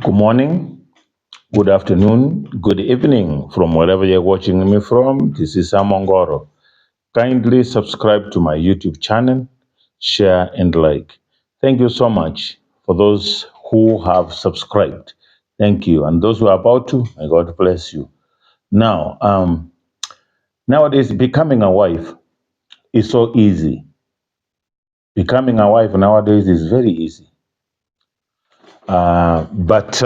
Good morning, good afternoon, good evening from wherever you're watching me from. This is Amongoro. Kindly subscribe to my YouTube channel, share and like. Thank you so much for those who have subscribed. Thank you. And those who are about to, may God bless you. Now, nowadays, becoming a wife is so easy. Becoming a wife nowadays is very easy. But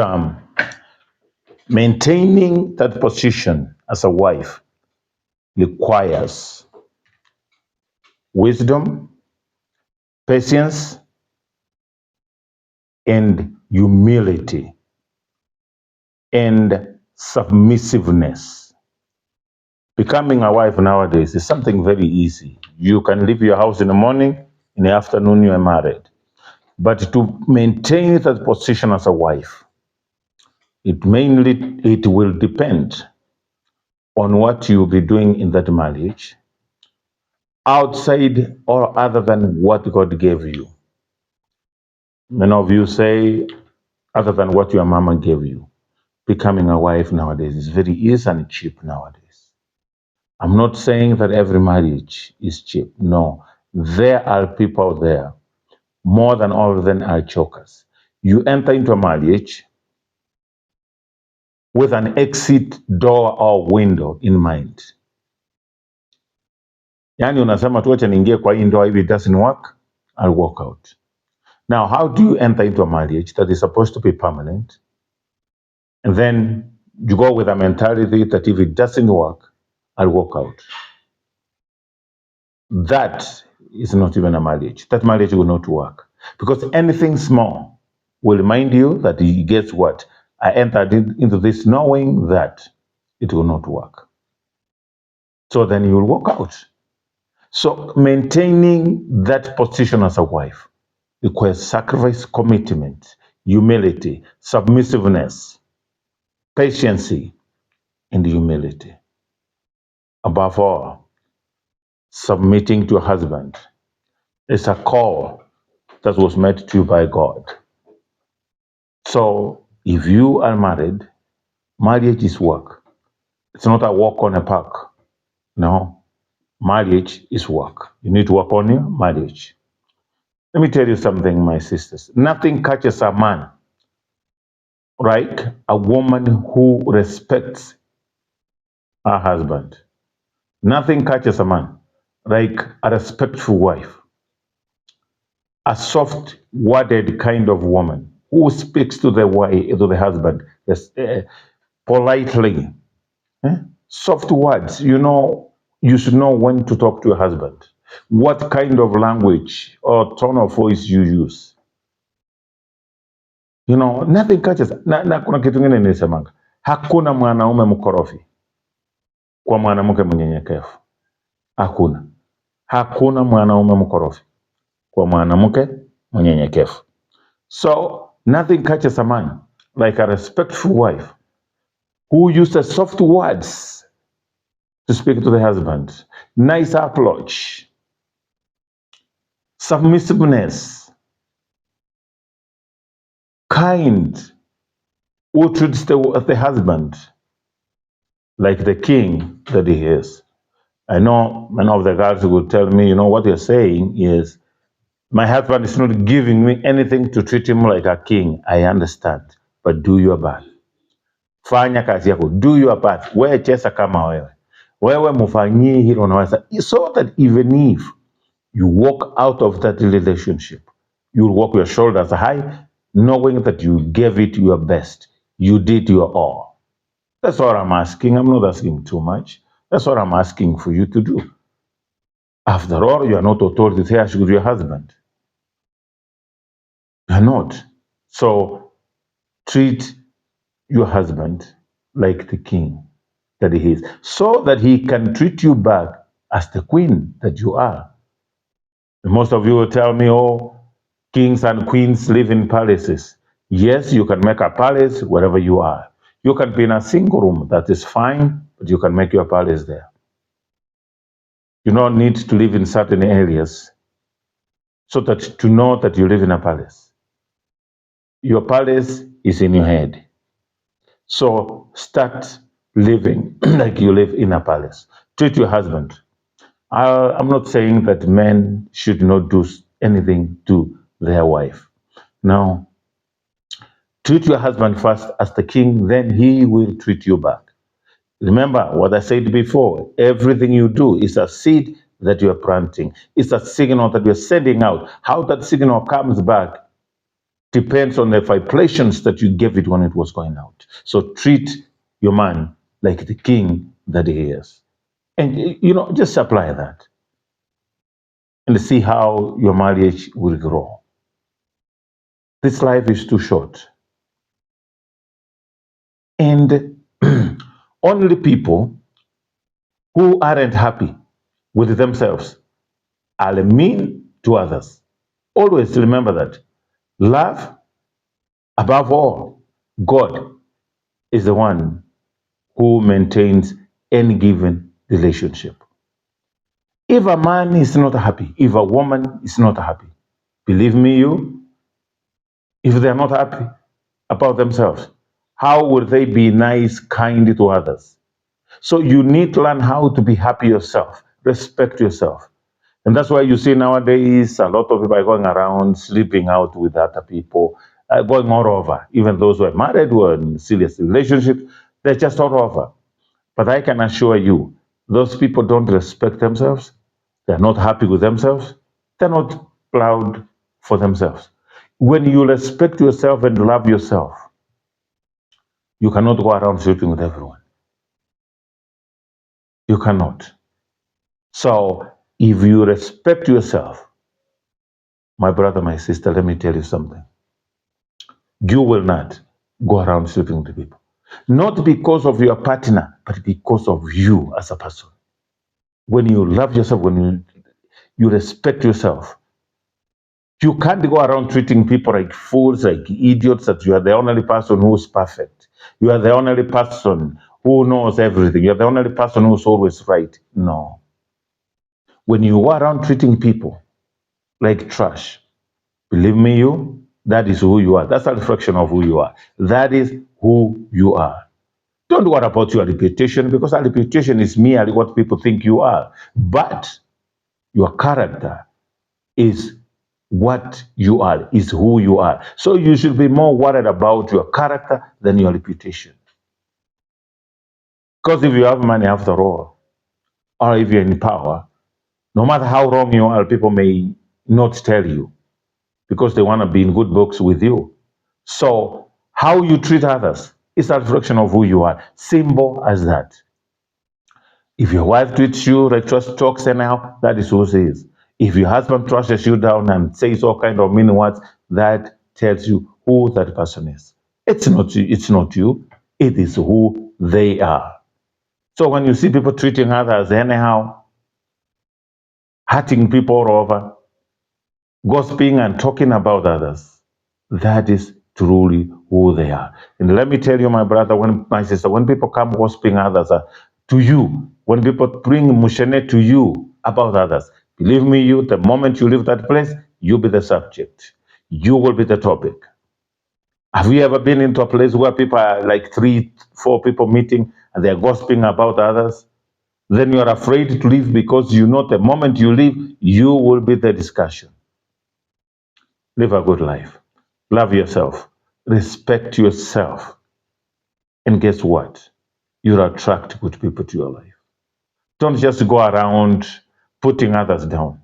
maintaining that position as a wife requires wisdom, patience, and humility and submissiveness. Becoming a wife nowadays is something very easy. You can leave your house in the morning, in the afternoon you are married. But to maintain that position as a wife, it will depend on what you'll be doing in that marriage, outside or other than what God gave you. Many of you say, other than what your mama gave you. Becoming a wife nowadays is very easy and cheap nowadays. I'm not saying that every marriage is cheap. No, there are people there. More than all of them are chokers. You enter into a marriage with an exit door or window in mind. Yani unasema tu acha niingie kwa hii ndoa, if it doesn't work, I'll walk out. Now, how do you enter into a marriage that is supposed to be permanent? And then you go with a mentality that if it doesn't work, I'll walk out. That is not even a marriage. That marriage will not work. Because anything small will remind you that, guess what? I entered into this knowing that it will not work. So then you will walk out. So maintaining that position as a wife requires sacrifice, commitment, humility, submissiveness, patience, and humility. Above all, submitting to a husband is a call that was made to you by God. So if you are married, marriage is work. It's not a walk on a park. No, marriage is work. You need to work on your marriage. Let me tell you something, my sisters. Nothing catches a man like a woman who respects her husband. Nothing catches a man like a respectful wife, a soft-worded kind of woman who speaks to the husband politely. Soft words. You should know when to talk to your husband, what kind of language or tone of voice you use. Nothing catches. Na kuna kitu ngine nisemanga, hakuna mwanaume mkorofi kwa mwanamke mnyenyekevu. Hakuna mwanaume mkorofi kwa mwanamke mnyenyekevu. So nothing catches a man like a respectful wife who uses soft words to speak to the husband, nice approach, submissiveness, kind, who treats the husband like the king that he is. I know many of the girls will tell me, what you're saying is, my husband is not giving me anything to treat him like a king. I understand, but do your part. Fanya kazi yako, do your part. Wewe cheza kama wewe mufanyie hilo unaweza, so that even if you walk out of that relationship, you'll walk your shoulders high, knowing that you gave it your best. You did your all. That's all I'm asking. I'm not asking too much. That's what I'm asking for you to do. After all, you are not authoritarian with your husband. You're not. So treat your husband like the king that he is, so that he can treat you back as the queen that you are. Most of you will tell me, oh, kings and queens live in palaces. Yes, you can make a palace wherever you are. You can be in a single room, that is fine, but you can make your palace there. You don't need to live in certain areas so that to know that you live in a palace. Your palace is in your head. So start living like you live in a palace. Treat your husband. I'm not saying that men should not do anything to their wife. Now, treat your husband first as the king, then he will treat you back. Remember what I said before, everything you do is a seed that you are planting. It's a signal that you're sending out. How that signal comes back depends on the vibrations that you gave it when it was going out. So treat your man like the king that he is. And just apply that and see how your marriage will grow. This life is too short. And only people who aren't happy with themselves are mean to others. Always remember that. Love, above all, God is the one who maintains any given relationship. If a man is not happy, if a woman is not happy, believe me, if they're not happy about themselves, how would they be nice, kind to others? So you need to learn how to be happy yourself, respect yourself. And that's why you see nowadays a lot of people are going around sleeping out with other people, going all over. Even those who are married, who are in serious relationships, they're just all over. But I can assure you, those people don't respect themselves. They're not happy with themselves. They're not proud for themselves. When you respect yourself and love yourself, you cannot go around sleeping with everyone. You cannot. So if you respect yourself, my brother, my sister, let me tell you something. You will not go around sleeping with people. Not because of your partner, but because of you as a person. When you love yourself, when you respect yourself, you can't go around treating people like fools, like idiots, that you are the only person who's perfect. You are the only person who knows everything. You're the only person who's always right. No. When you go around treating people like trash, believe me, that is who you are. That's a reflection of who you are. That is who you are. Don't worry about your reputation, because our reputation is merely what people think you are. But your character is what you are, is who you are. So you should be more worried about your character than your reputation. Because if you have money after all, or if you're in power, no matter how wrong you are, people may not tell you because they want to be in good books with you. So how you treat others is a reflection of who you are. Simple as that. If your wife treats you like trash talks anyhow, that is who she is. If your husband trashes you down and says all kind of mean words, that tells you who that person is. It's not you. It's not you. It is who they are. So when you see people treating others anyhow, hurting people all over, gossiping and talking about others, that is truly who they are. And let me tell you, my brother, my sister, when people come gossiping others to you, when people bring mushene to you about others, believe me, the moment you leave that place, you'll be the subject. You will be the topic. Have you ever been into a place where people are like 3, 4 people meeting and they're gossiping about others? Then you're afraid to leave because you know the moment you leave, you will be the discussion. Live a good life. Love yourself. Respect yourself. And guess what? You'll attract good people to your life. Don't just go around putting others down.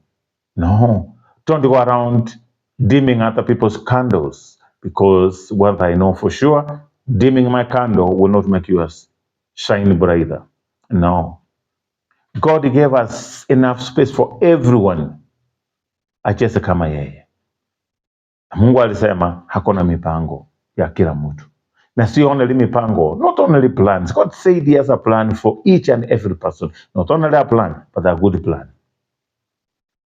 No. Don't go around dimming other people's candles, because what I know for sure, dimming my candle will not make yours shine brighter. No. God gave us enough space for everyone. Acheze kama yeye. Mungu alisema hakuna mipango ya kila mtu. Na sio only mipango, not only plans. God said he has a plan for each and every person. Not only a plan, but a good plan.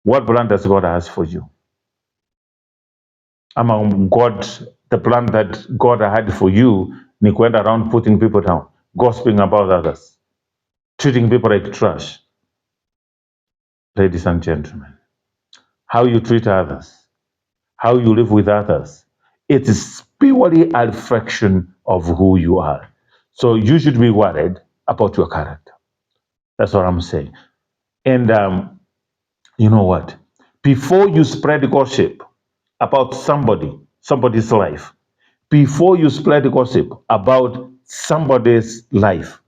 What plan does God have for you? The plan that God had for you ni kwenda around putting people down, gossiping about others, treating people like trash. Ladies and gentlemen, how you treat others, how you live with others, it is purely a reflection of who you are. So you should be worried about your character. That's what I'm saying. And you know what? Before you spread gossip about somebody's life, before you spread gossip about somebody's life,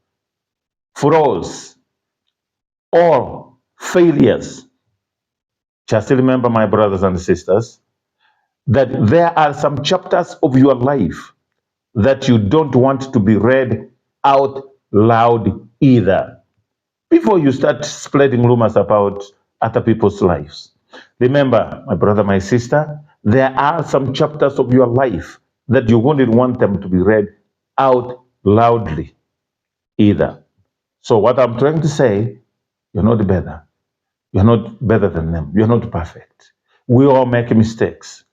flaws or failures, just remember, my brothers and sisters, that there are some chapters of your life that you don't want to be read out loud either. Before you start spreading rumors about other people's lives, remember, my brother, my sister, there are some chapters of your life that you wouldn't want them to be read out loudly either. So, what I'm trying to say, you're not better. You're not better than them. You're not perfect. We all make mistakes.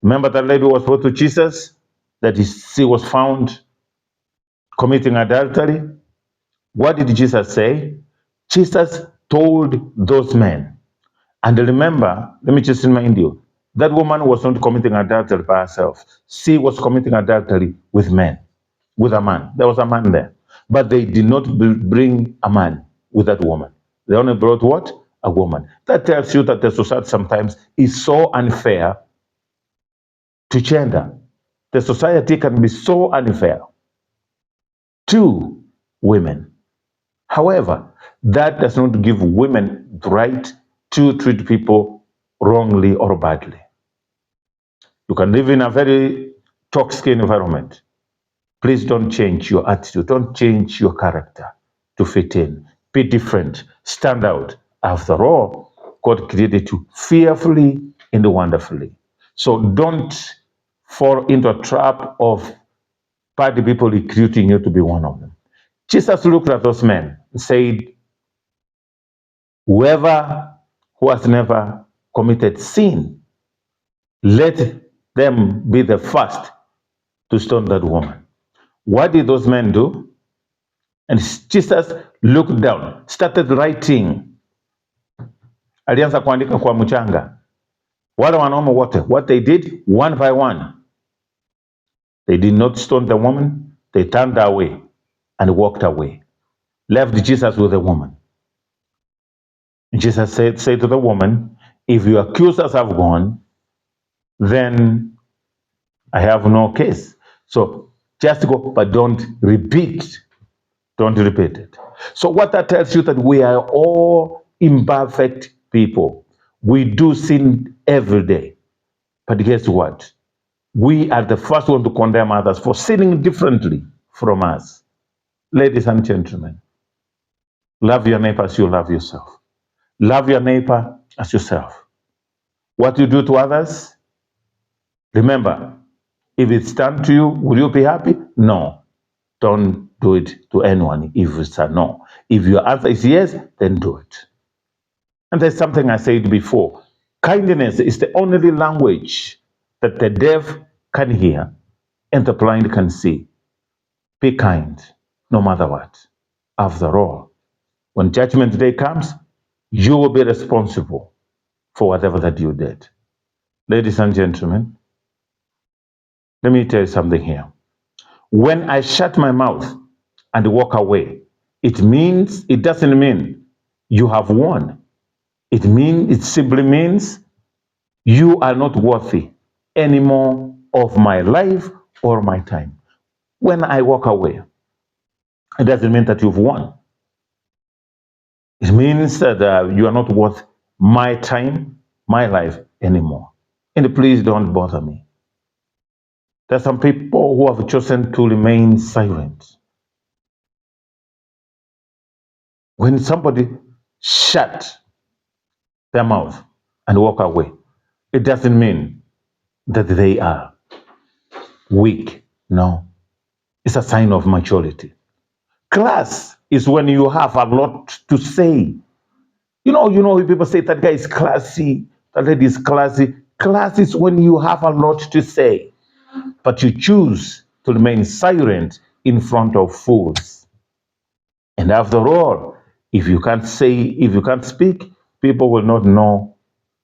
Remember that lady was brought to Jesus, that she was found committing adultery? What did Jesus say? Jesus told those men, and remember, let me just remind you, that woman was not committing adultery by herself. She was committing adultery with men, with a man. There was a man there. But they did not bring a man with that woman. They only brought what? A woman. That tells you that the society sometimes is so unfair to gender. The society can be so unfair to women. However, that does not give women the right to treat people wrongly or badly. You can live in a very toxic environment. Please don't change your attitude. Don't change your character to fit in. Be different. Stand out. After all, God created you fearfully and wonderfully. So don't fall into a trap of bad people recruiting you to be one of them. Jesus looked at those men and said, whoever who has never committed sin, let them be the first to stone that woman. What did those men do? And Jesus looked down, started writing. Alianza kuandika kwa mchanga. Wale wanaume wote, what they did, one by one. They did not stone the woman. They turned away and walked away. Left Jesus with the woman. Jesus said to the woman, if your accusers have gone, then I have no case. So just go, but don't repeat. Don't repeat it. So what that tells you that we are all imperfect people. We do sin every day. But guess what? We are the first one to condemn others for sinning differently from us. Ladies and gentlemen, love your neighbor as you love yourself. Love your neighbor as yourself. What you do to others, remember, if it's done to you, will you be happy? No. Don't do it to anyone if it's a no. If your answer is yes, then do it. And there's something I said before. Kindness is the only language that the deaf can hear and the blind can see. Be kind, no matter what. After all, when judgment day comes, you will be responsible for whatever that you did. Ladies and gentlemen, let me tell you something here. When I shut my mouth and walk away, it doesn't mean you have won. It simply means you are not worthy anymore of my life or my time. When I walk away, it doesn't mean that you've won. It means that you are not worth my time, my life anymore. And please don't bother me. There are some people who have chosen to remain silent. When somebody shut their mouth and walk away, it doesn't mean that they are weak. No, it's a sign of maturity. Class is when you have a lot to say. You know, people say that guy is classy, that lady is classy. Class is when you have a lot to say, but you choose to remain silent in front of fools. And after all, if you can't speak, people will not know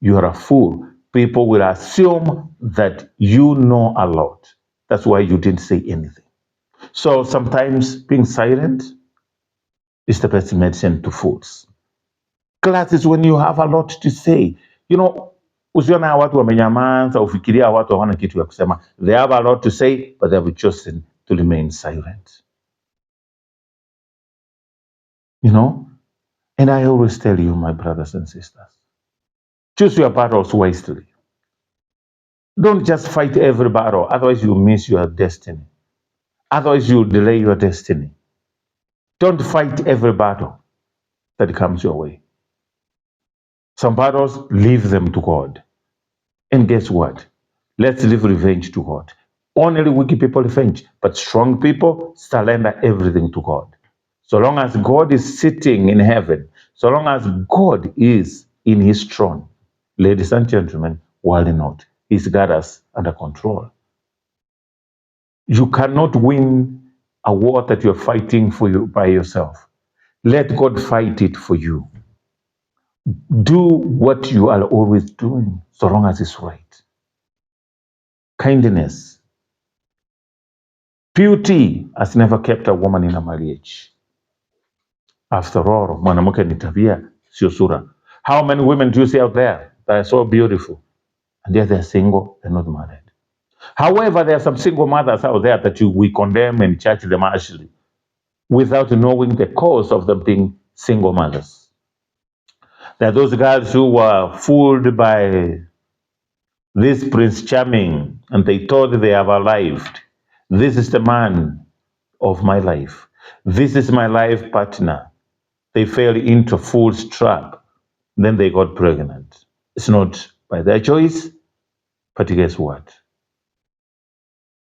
you are a fool. people will assume that you know a lot. That's why you didn't say anything. So sometimes being silent is the best medicine to fools. Class is when you have a lot to say. You know, usiona watu wamenyamaza, ufikiria watu hawana kitu ya kusema. They have a lot to say, but they have chosen to remain silent. You know? And I always tell you, my brothers and sisters, choose your battles wisely. Don't just fight every battle, otherwise you miss your destiny. Otherwise you delay your destiny. Don't fight every battle that comes your way. Some battles, leave them to God. And guess what? Let's leave revenge to God. Only wicked people revenge, but strong people surrender everything to God. So long as God is sitting in heaven, so long as God is in his throne, ladies and gentlemen, worry not. He's got us under control. You cannot win a war that you're fighting for you by yourself. Let God fight it for you. Do what you are always doing, so long as it's right. Kindness. Beauty has never kept a woman in a marriage. After all, mwanamke ni tabia, sio sura. How many women do you see out there that are so beautiful, and yet they're single, they're not married? However, there are some single mothers out there that we condemn and judge them harshly without knowing the cause of them being single mothers. There are those girls who were fooled by this Prince Charming and they thought they have arrived. This is the man of my life. This is my life partner. They fell into a fool's trap. Then they got pregnant. It's not by their choice, but guess what?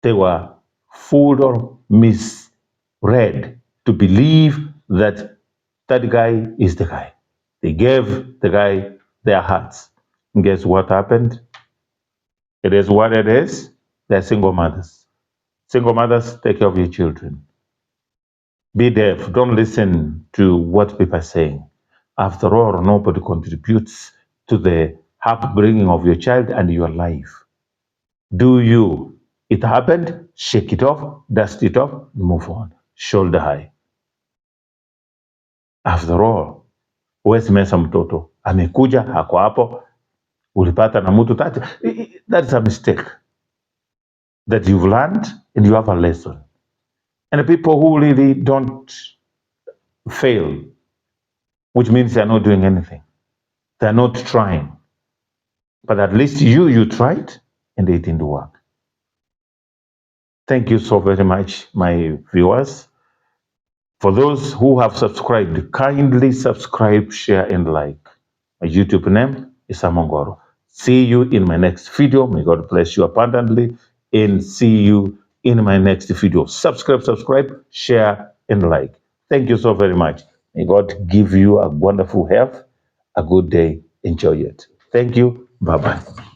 They were fooled or misread to believe that that guy is the guy. They gave the guy their hearts. And guess what happened? It is what it is. They're single mothers. Single mothers, take care of your children. Be deaf. Don't listen to what people are saying. After all, nobody contributes to the upbringing of your child and your life. Do you? It happened, shake it off, dust it off, move on. Shoulder high. After all, huwezi mesa mtoto. Amekuja, hako hapo, ulipata na mtu tati. That's a mistake that you've learned and you have a lesson. And the people who really don't fail, which means they're not doing anything. They're not trying. But at least you tried and it didn't work. Thank you so very much, my viewers. For those who have subscribed, kindly subscribe, share, and like. My YouTube name is Amongoro. See you in my next video. May God bless you abundantly. And see you in my next video. Subscribe, share, and like. Thank you so very much. May God give you a wonderful health, a good day. Enjoy it. Thank you. Bye-bye.